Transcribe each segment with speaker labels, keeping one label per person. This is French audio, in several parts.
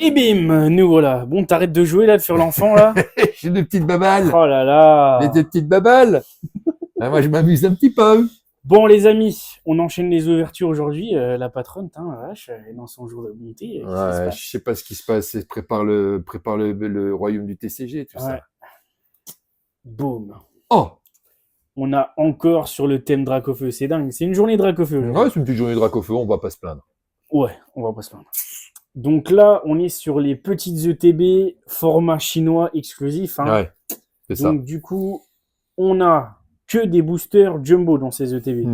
Speaker 1: Et bim, nous voilà. Bon, t'arrêtes de jouer là sur l'enfant là.
Speaker 2: J'ai des petites babales.
Speaker 1: Oh là là.
Speaker 2: Des petites babales. Ah, moi, je m'amuse un petit peu.
Speaker 1: Bon les amis, on enchaîne les ouvertures aujourd'hui. La patronne, la vache, elle est dans son jour de bonté. Qu'est-ce qui se
Speaker 2: Ouais,
Speaker 1: passe
Speaker 2: je sais pas ce qui se passe. Prépare le royaume du TCG, tout
Speaker 1: Ouais.
Speaker 2: ça.
Speaker 1: Boum.
Speaker 2: Oh!
Speaker 1: On a encore sur le thème Dracofeu. C'est dingue. C'est une journée Dracofeu aujourd'hui.
Speaker 2: Ouais, c'est une petite journée de Dracofeu, on va pas se plaindre.
Speaker 1: Ouais, on va pas se plaindre. Donc là, on est sur les petites ETB format chinois exclusif. Hein.
Speaker 2: Ouais, c'est ça.
Speaker 1: Donc du coup, on a que des boosters jumbo dans ces ETB.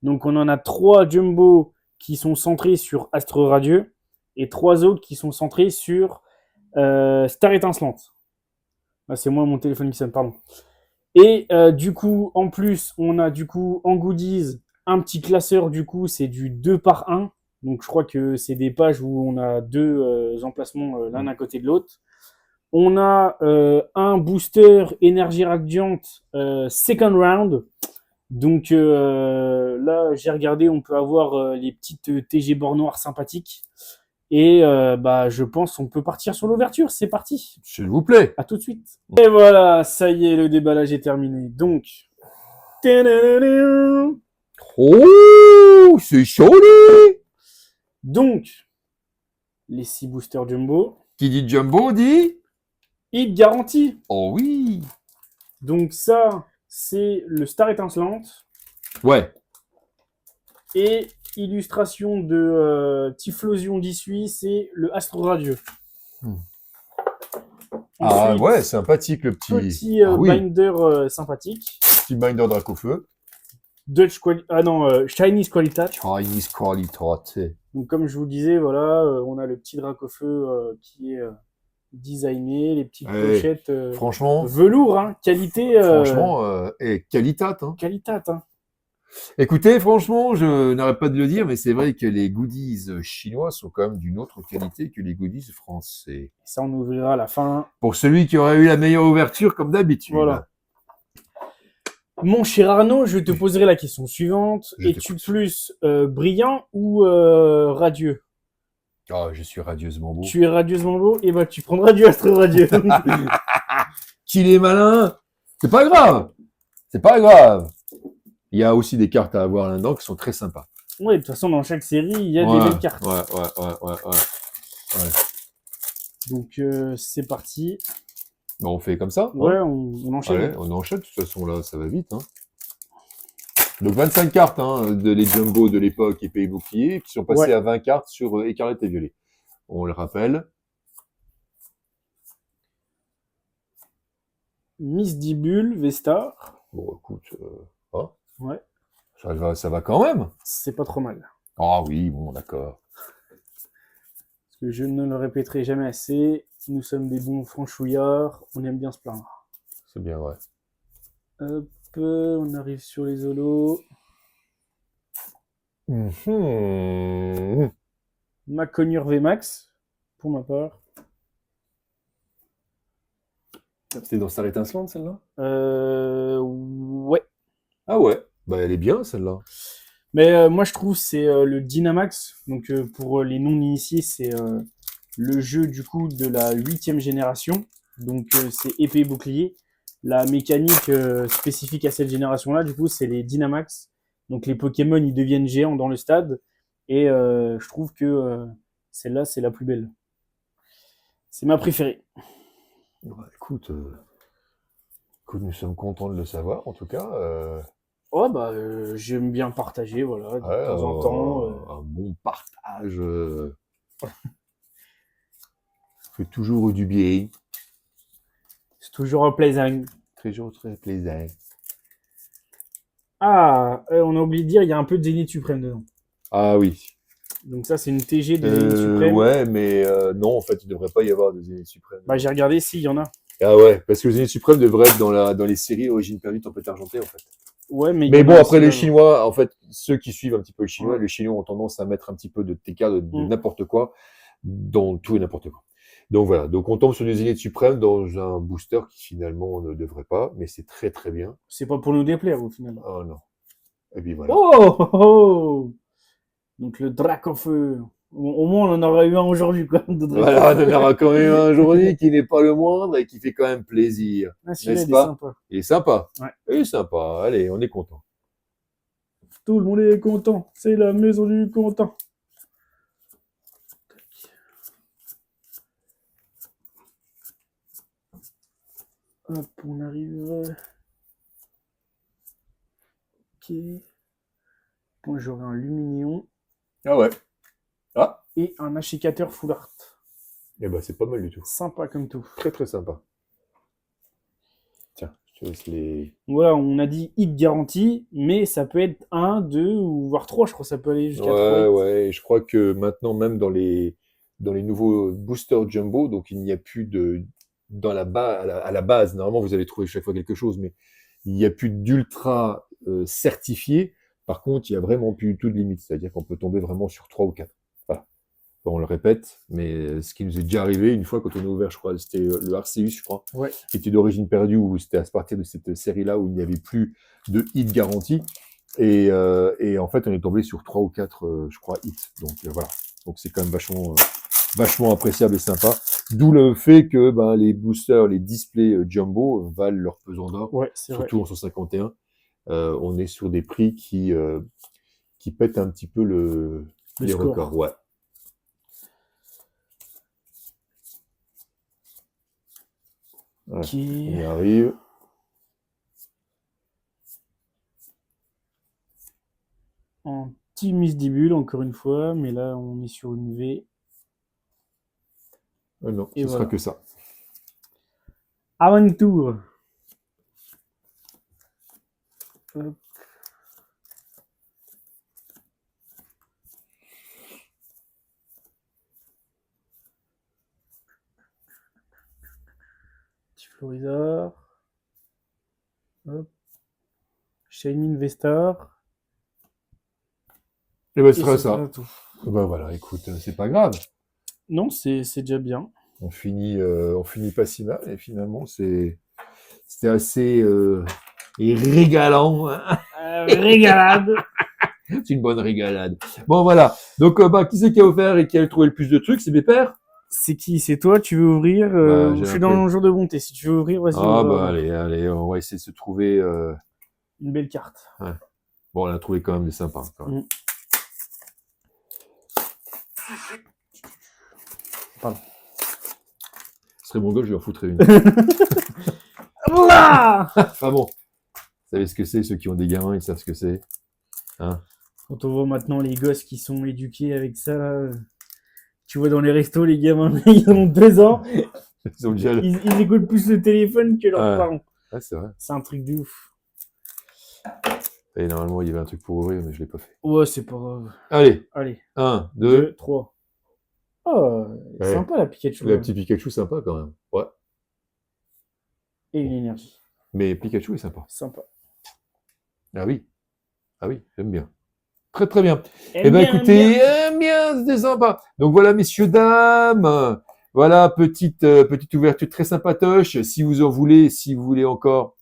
Speaker 1: Donc on en a 3 jumbo qui sont centrés sur Astre Radieux et 3 autres qui sont centrés sur Star Étincelante. Ah, c'est moi mon téléphone qui sonne, pardon. Et du coup, en plus, on a du coup en goodies un petit classeur, du coup, c'est du 2 par 1. Donc je crois que c'est des pages où on a 2 emplacements l'un à côté de l'autre. On a un booster énergie radiante second round. Donc là, j'ai regardé, on peut avoir les petites TG bord noir sympathiques. Et je pense qu'on peut partir sur l'ouverture. C'est parti.
Speaker 2: S'il vous plaît.
Speaker 1: À tout de suite. Et voilà, ça y est, le déballage est terminé. Donc.
Speaker 2: Oh, c'est chaud, lui.
Speaker 1: Donc, les 6 boosters jumbo.
Speaker 2: Qui dit jumbo dit
Speaker 1: Hit garantie.
Speaker 2: Oh oui.
Speaker 1: Donc ça, c'est le Star Étincelante.
Speaker 2: Ouais.
Speaker 1: Et illustration de Typhlosion d'Issui, c'est le Astre Radieux.
Speaker 2: Ah ouais, sympathique le petit.
Speaker 1: Petit binder sympathique.
Speaker 2: Petit binder Dracofeu.
Speaker 1: Chinese Qualitat.
Speaker 2: Chinese Qualitat.
Speaker 1: Donc comme je vous disais, voilà, on a le petit Dracofeu qui est designé, les petites pochettes.
Speaker 2: Franchement.
Speaker 1: Velours, hein, qualité.
Speaker 2: Franchement, et qualitat. Hein.
Speaker 1: Qualitat, hein.
Speaker 2: Écoutez, franchement, je n'arrête pas de le dire, mais c'est vrai que les goodies chinois sont quand même d'une autre qualité que les goodies français.
Speaker 1: Ça, on ouvrira à la fin.
Speaker 2: Pour celui qui aurait eu la meilleure ouverture, comme d'habitude.
Speaker 1: Voilà. Mon cher Arnaud, je te poserai la question suivante. Es-tu plus brillant ou radieux?
Speaker 2: Oh, je suis radieusement beau.
Speaker 1: Tu es radieusement beau? Et bah, tu prendras du Astre Radieux.
Speaker 2: Qu'il est malin! C'est pas grave! C'est pas grave! Il y a aussi des cartes à avoir là-dedans qui sont très sympas.
Speaker 1: Ouais, de toute façon, dans chaque série, il y a des belles cartes.
Speaker 2: Ouais.
Speaker 1: Donc, c'est parti.
Speaker 2: Bon, on fait comme ça?
Speaker 1: Ouais, on enchaîne.
Speaker 2: Allez, on enchaîne, de toute façon, là, ça va vite. Hein. Donc, 25 cartes de les Jumbo de l'époque et Pays Bouclier qui sont passées à 20 cartes sur Écarlate et Violet. On le rappelle.
Speaker 1: Miss Dibule, Vestar.
Speaker 2: Bon, écoute,
Speaker 1: ouais.
Speaker 2: Ça va quand même.
Speaker 1: C'est pas trop mal.
Speaker 2: Ah oui, bon, d'accord.
Speaker 1: Parce que je ne le répéterai jamais assez. Nous sommes des bons franchouillards. On aime bien se plaindre.
Speaker 2: C'est bien vrai.
Speaker 1: Hop, on arrive sur les holos. Maconure VMAX, pour ma part.
Speaker 2: C'était dans Star Étincelante, celle-là?
Speaker 1: Ouais.
Speaker 2: Ah ouais, bah elle est bien, celle-là.
Speaker 1: Mais moi, je trouve c'est le Dynamax. Donc, pour les non-initiés, c'est le jeu, du coup, de la 8e génération. Donc, c'est épée et bouclier. La mécanique spécifique à cette génération-là, du coup, c'est les Dynamax. Donc, les Pokémon, ils deviennent géants dans le stade. Et je trouve que celle-là, c'est la plus belle. C'est ma préférée.
Speaker 2: Bah, écoute, nous sommes contents de le savoir, en tout cas.
Speaker 1: Oh, j'aime bien partager, voilà, de temps en temps.
Speaker 2: Un bon partage. Fait toujours du bien.
Speaker 1: C'est toujours un plaisir.
Speaker 2: Toujours très plaisir.
Speaker 1: Ah, on a oublié de dire, il y a un peu de Zénith Suprême dedans.
Speaker 2: Ah oui.
Speaker 1: Donc ça, c'est une TG de Zénith Suprême.
Speaker 2: Ouais, mais non, en fait, il ne devrait pas y avoir de Zénith Suprême.
Speaker 1: Bah, j'ai regardé s'il y en a.
Speaker 2: Ah ouais, parce que le Zénith Suprême devrait être dans les séries Origine perdue, Tempête argentée, en fait.
Speaker 1: Ouais,
Speaker 2: mais bon, après, les Chinois, en fait, ceux qui suivent un petit peu le chinois, les Chinois ont tendance à mettre un petit peu de TK, de n'importe quoi, dans tout et n'importe quoi. Donc voilà, donc on tombe sur du Zénith Suprême dans un booster qui finalement ne devrait pas, mais c'est très très bien.
Speaker 1: C'est pas pour nous déplaire au final.
Speaker 2: Oh non. Et puis voilà.
Speaker 1: Oh, oh, oh. Donc le Dracofeu. Au moins, on en aura eu un aujourd'hui, quoi.
Speaker 2: Voilà, on en aura quand même un aujourd'hui qui n'est pas le moindre et qui fait quand même plaisir.
Speaker 1: Ah, celui-là,
Speaker 2: N'est-ce
Speaker 1: il est
Speaker 2: pas?
Speaker 1: sympa.
Speaker 2: Il est sympa.
Speaker 1: Ouais.
Speaker 2: Il est sympa. Allez, on est content.
Speaker 1: Tout le monde est content. C'est la maison du content. Hop, on arrive. Ok. Moi, j'aurai un Luminion.
Speaker 2: Ah ouais. Ah.
Speaker 1: Et un achiccateur Full Art.
Speaker 2: Eh ben, c'est pas mal du tout.
Speaker 1: Sympa comme tout.
Speaker 2: Très, très sympa. Tiens, je te laisse les...
Speaker 1: Voilà, on a dit hit garantie, mais ça peut être 1, 2 ou voire 3, je crois que ça peut aller jusqu'à 3 hits.
Speaker 2: Ouais, et je crois que maintenant, même dans les nouveaux boosters jumbo, donc il n'y a plus de... à la base, normalement, vous allez trouver chaque fois quelque chose, mais il n'y a plus d'ultra certifié. Par contre, il n'y a vraiment plus du tout de limite. C'est-à-dire qu'on peut tomber vraiment sur 3 ou 4. Voilà. On le répète, mais ce qui nous est déjà arrivé une fois quand on a ouvert, je crois, c'était le Arceus, je crois,
Speaker 1: Ouais.
Speaker 2: qui était d'origine perdue, où c'était à partir de cette série-là où il n'y avait plus de hit garantie. Et en fait, on est tombé sur 3 ou 4, je crois, hits. Donc voilà. Donc c'est quand même vachement appréciable et sympa. D'où le fait que les boosters, les displays jumbo valent leur pesant d'or.
Speaker 1: Ouais, c'est vrai.
Speaker 2: Surtout en 151. On est sur des prix qui pètent un petit peu les
Speaker 1: score.
Speaker 2: records. Ouais. Ouais,
Speaker 1: Ok.
Speaker 2: on y arrive.
Speaker 1: En petit misdibule, encore une fois, mais là, on est sur une V.
Speaker 2: Non,
Speaker 1: Et
Speaker 2: ce
Speaker 1: voilà.
Speaker 2: sera que ça.
Speaker 1: Aventure. Hop. Petit Florizard. Hop. Shining Vestar.
Speaker 2: Et ben, ce
Speaker 1: Et
Speaker 2: sera
Speaker 1: ce
Speaker 2: ça.
Speaker 1: sera tout.
Speaker 2: Ben voilà, écoute, c'est pas grave.
Speaker 1: Non, c'est déjà bien.
Speaker 2: On finit pas si mal, et finalement, c'était assez régalant. Hein.
Speaker 1: Régalade.
Speaker 2: C'est une bonne régalade. Bon, voilà. Donc, qui c'est qui a offert et qui a trouvé le plus de trucs? C'est mes pères?
Speaker 1: C'est qui? C'est toi? Tu veux ouvrir?
Speaker 2: J'ai
Speaker 1: Je suis
Speaker 2: un
Speaker 1: dans
Speaker 2: peu-
Speaker 1: le jour de bonté. Si tu veux ouvrir, vas-y.
Speaker 2: Ah,
Speaker 1: ouvre avant.
Speaker 2: allez, on va essayer de se trouver.
Speaker 1: Une belle carte.
Speaker 2: Bon, on a trouvé quand même des sympas. Quand même.
Speaker 1: Pardon.
Speaker 2: Ce serait mon gosse, je lui en foutrais une.
Speaker 1: Voilà.
Speaker 2: Enfin bon, vous savez ce que c'est, ceux qui ont des gamins, ils savent ce que c'est. Hein?
Speaker 1: Quand on voit maintenant les gosses qui sont éduqués avec ça, là, tu vois dans les restos, les gamins, ils ont 2 ans,
Speaker 2: Ils ont déjà...
Speaker 1: ils écoutent plus le téléphone que leurs parents.
Speaker 2: Ouais, c'est vrai.
Speaker 1: C'est un truc de ouf.
Speaker 2: Et normalement, il y avait un truc pour ouvrir, mais je l'ai pas fait.
Speaker 1: Ouais, c'est pas grave.
Speaker 2: Allez,
Speaker 1: Allez,
Speaker 2: 1, 2.
Speaker 1: 2, 3. Oh,
Speaker 2: Ouais.
Speaker 1: sympa la Pikachu.
Speaker 2: Le petit Pikachu, sympa quand même. Ouais.
Speaker 1: Et une énergie.
Speaker 2: Mais Pikachu est sympa.
Speaker 1: Sympa.
Speaker 2: Ah oui, j'aime bien. Très très bien.
Speaker 1: Eh
Speaker 2: ben écoutez, bien, c'était sympa. Donc voilà, messieurs, dames. Voilà, petite ouverture très sympatoche. Si vous en voulez, si vous voulez encore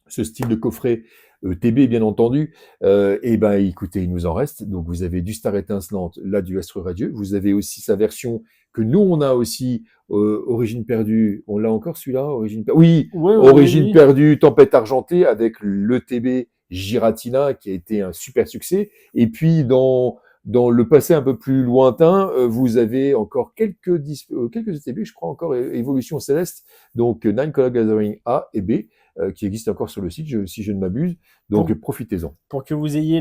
Speaker 2: ce style de coffret TB, bien entendu, écoutez, il nous en reste. Donc vous avez du Star étincelante, là du Astre radieux. Vous avez aussi sa version que nous on a aussi, Origine perdue. On l'a encore celui-là, Origine perdue. Oui,
Speaker 1: ouais,
Speaker 2: Origine perdue, Tempête argentée avec le TB Giratina qui a été un super succès. Et puis dans le passé un peu plus lointain, vous avez encore quelques ETB, je crois encore Évolution Céleste, donc Nine Color Gathering A et B, qui existent encore sur le site, si je ne m'abuse. Donc profitez-en.
Speaker 1: Pour que vous ayez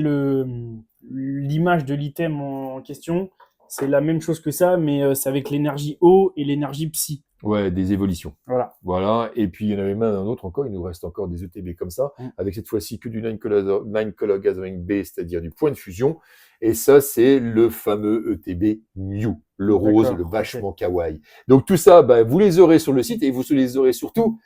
Speaker 1: l'image de l'item en question, c'est la même chose que ça, mais c'est avec l'énergie eau et l'énergie psy.
Speaker 2: Ouais, des évolutions.
Speaker 1: Voilà.
Speaker 2: Et puis il y en avait même un autre encore, il nous reste encore des ETB comme ça, avec cette fois-ci que du Nine Color Gathering B, c'est-à-dire du point de fusion. Et ça, c'est le fameux ETB Mew, le rose, le vachement kawaii. Donc tout ça, vous les aurez sur le site et vous les aurez surtout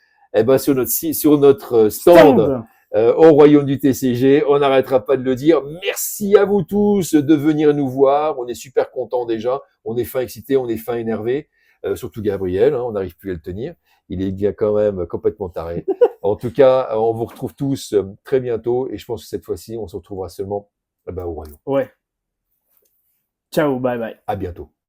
Speaker 2: sur notre stand. Au Royaume du TCG, on n'arrêtera pas de le dire. Merci à vous tous de venir nous voir. On est super contents déjà. On est fin excité, on est fin énervé. Surtout Gabriel, on n'arrive plus à le tenir. Il est bien quand même complètement taré. En tout cas, on vous retrouve tous très bientôt. Et je pense que cette fois-ci, on se retrouvera seulement au Royaume.
Speaker 1: Ouais. Ciao, bye bye.
Speaker 2: À bientôt.